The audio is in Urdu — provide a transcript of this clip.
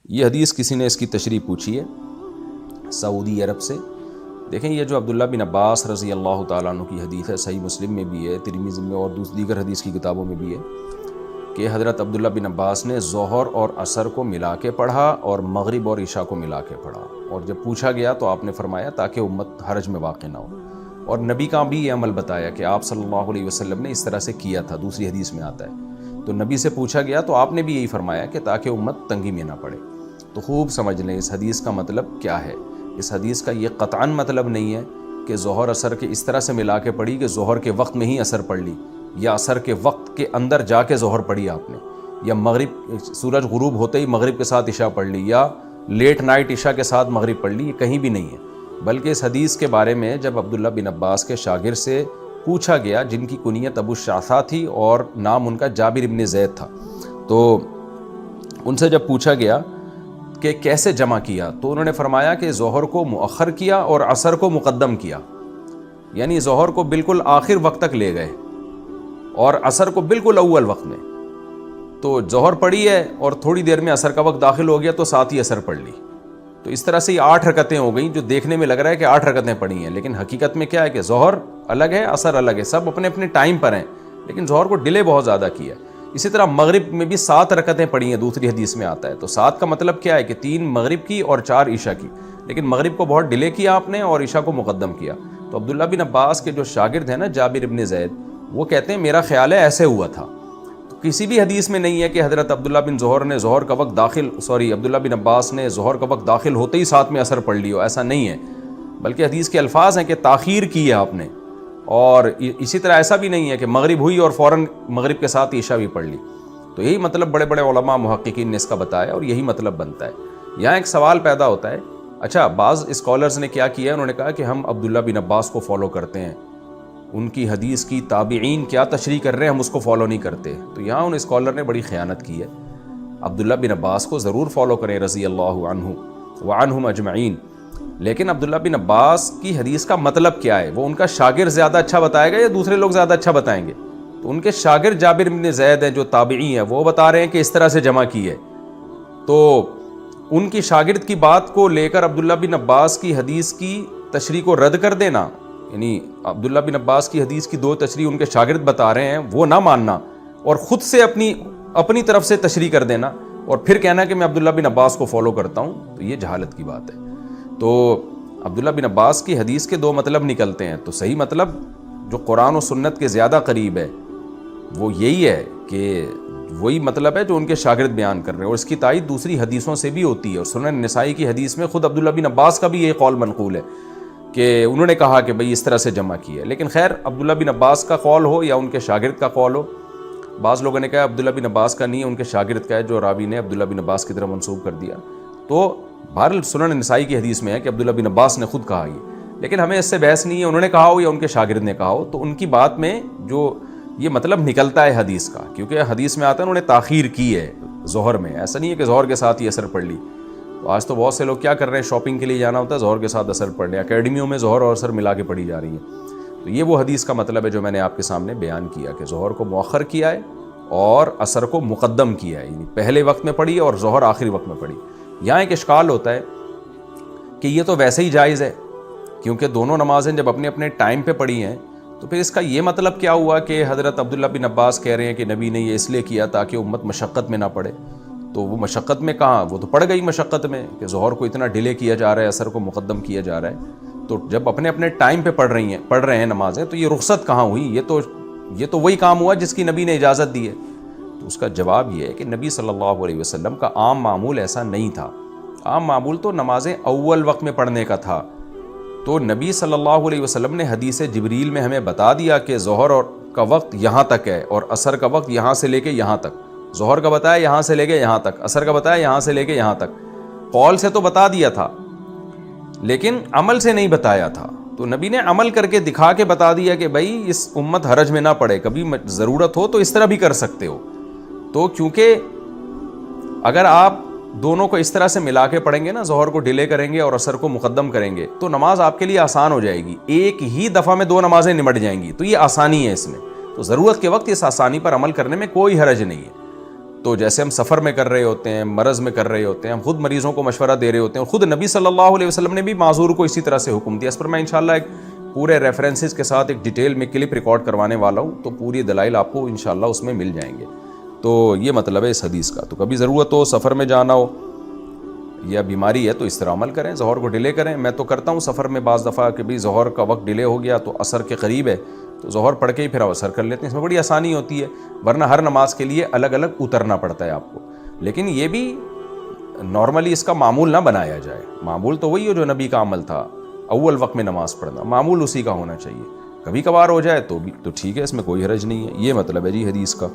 یہ حدیث کسی نے اس کی تشریح پوچھی ہے سعودی عرب سے. دیکھیں یہ جو عبداللہ بن عباس رضی اللہ تعالیٰ عنہ کی حدیث ہے، صحیح مسلم میں بھی ہے، ترمذی میں اور دیگر حدیث کی کتابوں میں بھی ہے کہ حضرت عبداللہ بن عباس نے ظہر اور عصر کو ملا کے پڑھا اور مغرب اور عشاء کو ملا کے پڑھا، اور جب پوچھا گیا تو آپ نے فرمایا تاکہ امت حرج میں واقع نہ ہو. اور نبی کا بھی یہ عمل بتایا کہ آپ صلی اللہ علیہ وسلم نے اس طرح سے کیا تھا، دوسری حدیث میں آتا ہے. تو نبی سے پوچھا گیا تو آپ نے بھی یہی فرمایا کہ تاکہ امت تنگی میں نہ پڑے. تو خوب سمجھ لیں اس حدیث کا مطلب کیا ہے. اس حدیث کا یہ قطعاً مطلب نہیں ہے کہ ظہر عصر کے اس طرح سے ملا کے پڑھی کہ ظہر کے وقت میں ہی عصر پڑھ لی، یا عصر کے وقت کے اندر جا کے ظہر پڑھی آپ نے، یا مغرب سورج غروب ہوتے ہی مغرب کے ساتھ عشاء پڑھ لی، یا لیٹ نائٹ عشاء کے ساتھ مغرب پڑھ لی. یہ کہیں بھی نہیں ہے. بلکہ اس حدیث کے بارے میں جب عبداللہ بن عباس کے شاگرد سے پوچھا گیا، جن کی کنیت ابو الشعثاء تھی اور نام ان کا جابر ابن زید تھا، تو ان سے جب پوچھا گیا کہ کیسے جمع کیا تو انہوں نے فرمایا کہ ظہر کو مؤخر کیا اور عصر کو مقدم کیا. یعنی ظہر کو بالکل آخر وقت تک لے گئے اور عصر کو بالکل اول وقت میں. تو ظہر پڑھی ہے اور تھوڑی دیر میں عصر کا وقت داخل ہو گیا تو ساتھ ہی عصر پڑھ لی. تو اس طرح سے یہ 8 رکعتیں ہو گئیں، جو دیکھنے میں لگ رہا ہے کہ 8 رکعتیں پڑھی ہیں، لیکن حقیقت میں کیا ہے کہ ظہر الگ ہے، عصر الگ ہے، سب اپنے اپنے ٹائم پر ہیں، لیکن ظہر کو ڈیلے بہت زیادہ کیا. اسی طرح مغرب میں بھی 7 رکعتیں پڑھی ہیں، دوسری حدیث میں آتا ہے. تو 7 کا مطلب کیا ہے کہ 3 مغرب کی اور 4 عشاء کی، لیکن مغرب کو بہت ڈیلے کیا آپ نے اور عشاء کو مقدم کیا. تو عبداللہ بن عباس کے جو شاگرد ہیں نا جابر ابن زید، وہ کہتے ہیں میرا خیال ہے ایسے ہوا تھا. تو کسی بھی حدیث میں نہیں ہے کہ حضرت عبداللہ بن عبداللہ بن عباس نے ظہر کا وقت داخل ہوتے ہی ساتھ میں عصر پڑھ لی ہو. ایسا نہیں ہے، بلکہ حدیث کے الفاظ ہیں کہ تاخیر کی ہے آپ نے. اور اسی طرح ایسا بھی نہیں ہے کہ مغرب ہوئی اور فوراً مغرب کے ساتھ عشاء بھی پڑھ لی. تو یہی مطلب بڑے بڑے علماء محققین نے اس کا بتایا اور یہی مطلب بنتا ہے. یہاں ایک سوال پیدا ہوتا ہے، اچھا بعض اسکالرز نے کیا کیا ہے، انہوں نے کہا کہ ہم عبداللہ بن عباس کو فالو کرتے ہیں، ان کی حدیث کی تابعین کیا تشریح کر رہے ہیں ہم اس کو فالو نہیں کرتے. تو یہاں ان اسکالر نے بڑی خیانت کی ہے. عبداللہ بن عباس کو ضرور فالو کریں رضی اللہ عنہ وعنہم اجمعین، لیکن عبداللہ بن عباس کی حدیث کا مطلب کیا ہے، وہ ان کا شاگرد زیادہ اچھا بتائے گا یا دوسرے لوگ زیادہ اچھا بتائیں گے؟ تو ان کے شاگرد جابر بن زید ہیں جو تابعی ہیں، وہ بتا رہے ہیں کہ اس طرح سے جمع کی ہے. تو ان کی شاگرد کی بات کو لے کر عبداللہ بن عباس کی حدیث کی تشریح کو رد کر دینا، یعنی عبداللہ بن عباس کی حدیث کی 2 تشریح ان کے شاگرد بتا رہے ہیں وہ نہ ماننا، اور خود سے اپنی طرف سے تشریح کر دینا اور پھر کہنا کہ میں عبداللہ بن عباس کو فالو کرتا ہوں، تو یہ جہالت کی بات ہے. تو عبداللہ بن عباس کی حدیث کے 2 مطلب نکلتے ہیں. تو صحیح مطلب جو قرآن و سنت کے زیادہ قریب ہے وہ یہی ہے کہ وہی مطلب ہے جو ان کے شاگرد بیان کر رہے ہیں، اور اس کی تائید دوسری حدیثوں سے بھی ہوتی ہے. اور سنن نسائی کی حدیث میں خود عبداللہ بن عباس کا بھی یہ قول منقول ہے کہ انہوں نے کہا کہ بھئی اس طرح سے جمع کی ہے. لیکن خیر عبداللہ بن عباس کا قول ہو یا ان کے شاگرد کا قول ہو، بعض لوگوں نے کہا عبداللہ بن عباس کا نہیں، ان کے شاگرد کا ہے، جو راوی نے عبداللہ بن عباس کی طرف منسوب کر دیا. تو بہرحال سنن نسائی کی حدیث میں ہے کہ عبداللہ بن عباس نے خود کہا یہ، لیکن ہمیں اس سے بحث نہیں ہے انہوں نے کہا ہو یا ان کے شاگرد نے کہا ہو. تو ان کی بات میں جو یہ مطلب نکلتا ہے حدیث کا، کیونکہ حدیث میں آتا ہے انہوں نے تاخیر کی ہے ظہر میں، ایسا نہیں ہے کہ ظہر کے ساتھ ہی عصر پڑھ لی. تو آج تو بہت سے لوگ کیا کر رہے ہیں، شاپنگ کے لیے جانا ہوتا ہے ظہر کے ساتھ عصر پڑھ لیں، اکیڈمیوں میں ظہر اور عصر ملا کے پڑھی جا رہی ہیں. تو یہ وہ حدیث کا مطلب ہے جو میں نے آپ کے سامنے بیان کیا کہ ظہر کو مؤخر کیا ہے اور عصر کو مقدم کیا ہے، یعنی پہلے وقت میں پڑھی اور ظہر آخری وقت میں پڑھی. یہاں ایک اشکال ہوتا ہے کہ یہ تو ویسے ہی جائز ہے، کیونکہ دونوں نمازیں جب اپنے اپنے ٹائم پہ پڑھی ہیں تو پھر اس کا یہ مطلب کیا ہوا کہ حضرت عبداللہ بن عباس کہہ رہے ہیں کہ نبی نے یہ اس لیے کیا تاکہ امت مشقت میں نہ پڑے. تو وہ مشقت میں کہاں، وہ تو پڑ گئی مشقت میں کہ ظہر کو اتنا ڈیلے کیا جا رہا ہے، عصر کو مقدم کیا جا رہا ہے. تو جب اپنے اپنے ٹائم پہ پڑھ رہے ہیں نمازیں، تو یہ رخصت کہاں ہوئی؟ یہ تو وہی کام ہوا جس کی نبی نے اجازت دی ہے. تو اس کا جواب یہ ہے کہ نبی صلی اللہ علیہ وسلم کا عام معمول ایسا نہیں تھا. عام معمول تو نمازیں اول وقت میں پڑھنے کا تھا. تو نبی صلی اللہ علیہ وسلم نے حدیث جبریل میں ہمیں بتا دیا کہ ظہر کا وقت یہاں تک ہے اور عصر کا وقت یہاں سے لے کے یہاں تک. ظہر کا بتایا یہاں سے لے کے یہاں تک، عصر کا بتایا یہاں سے لے کے یہاں تک. قول سے تو بتا دیا تھا لیکن عمل سے نہیں بتایا تھا. تو نبی نے عمل کر کے دکھا کے بتا دیا کہ بھائی اس امت حرج میں نہ پڑے، کبھی ضرورت ہو تو اس طرح بھی کر سکتے ہو. تو کیونکہ اگر آپ دونوں کو اس طرح سے ملا کے پڑھیں گے نا، ظہر کو ڈیلے کریں گے اور عصر کو مقدم کریں گے، تو نماز آپ کے لیے آسان ہو جائے گی. ایک ہی دفعہ میں 2 نمازیں نمٹ جائیں گی. تو یہ آسانی ہے اس میں. تو ضرورت کے وقت اس آسانی پر عمل کرنے میں کوئی حرج نہیں ہے. تو جیسے ہم سفر میں کر رہے ہوتے ہیں، مرض میں کر رہے ہوتے ہیں، ہم خود مریضوں کو مشورہ دے رہے ہوتے ہیں، خود نبی صلی اللہ علیہ وسلم نے بھی معذور کو اسی طرح سے حکم دیا. اس پر میں انشاءاللہ ایک پورے ریفرنسز کے ساتھ ایک ڈیٹیل میں کلپ ریکارڈ کروانے والا ہوں، تو پوری دلائل آپ کو انشاءاللہ اس میں مل جائیں گے. تو یہ مطلب ہے اس حدیث کا. تو کبھی ضرورت ہو، سفر میں جانا ہو یا بیماری ہے تو اس طرح عمل کریں، ظہر کو ڈیلے کریں. میں تو کرتا ہوں سفر میں بعض دفعہ کہ بھی ظہر کا وقت ڈیلے ہو گیا تو عصر کے قریب ہے تو ظہر پڑھ کے ہی پھر عصر کر لیتے ہیں. اس میں بڑی آسانی ہوتی ہے، ورنہ ہر نماز کے لیے الگ الگ اترنا پڑتا ہے آپ کو. لیکن یہ بھی نارملی اس کا معمول نہ بنایا جائے. معمول تو وہی ہو جو نبی کا عمل تھا، اول وقت میں نماز پڑھنا، معمول اسی کا ہونا چاہیے. کبھی کبھار ہو جائے تو ٹھیک ہے، اس میں کوئی حرج نہیں ہے. یہ مطلب ہے جی حدیث کا.